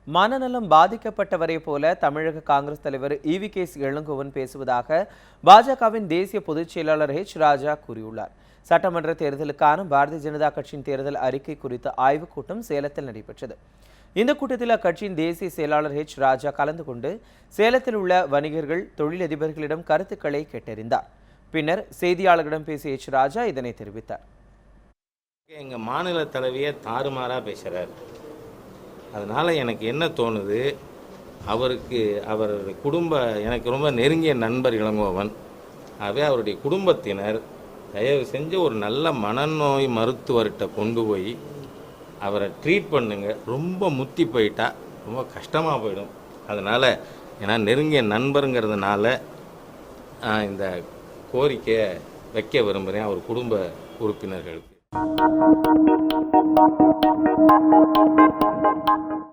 மனநலம் பாதிக்கப்பட்டவரை போல தமிழக காங்கிரஸ் தலைவர் ஈவி.கே.எஸ். இளங்கோவன் பேசுவதாக பாஜகவின் தேசிய பொதுச் செயலாளர் ராஜா கூறியுள்ளார். சட்டமன்ற தேர்தலுக்கான பாரதிய ஜனதா கட்சியின் தேர்தல் அறிக்கை குறித்த ஆய்வுக் கூட்டம் சேலத்தில் நடைபெற்றது. இந்த கூட்டத்தில் அக்கட்சியின் தேசிய செயலாளர் ராஜா கலந்து கொண்டு சேலத்தில் உள்ள வணிகர்கள், தொழிலதிபர்களிடம் கருத்துக்களை கேட்டறிந்தார். பின்னர் செய்தியாளர்களிடம் பேசிய ராஜா இதனை தெரிவித்தார். எங்க மாநில தலைவியை தாறுமாறா பேசுறாரு. அதனால் எனக்கு என்ன தோணுது, அவருடைய எனக்கு ரொம்ப நெருங்கிய நண்பர் இளங்கோவன். ஆகவே அவருடைய குடும்பத்தினர் தயவு செஞ்சு ஒரு நல்ல மனநோய் மருத்துவர்கிட்ட கொண்டு போய் அவரை ட்ரீட் பண்ணுங்க. ரொம்ப முத்தி போயிட்டா ரொம்ப கஷ்டமாக போயிடும். அதனால் ஏன்னா நெருங்கிய நண்பருங்கிறதுனால இந்த கோரிக்கையை வைக்க விரும்புகிறேன் அவர் குடும்ப உறுப்பினர்களுக்கு.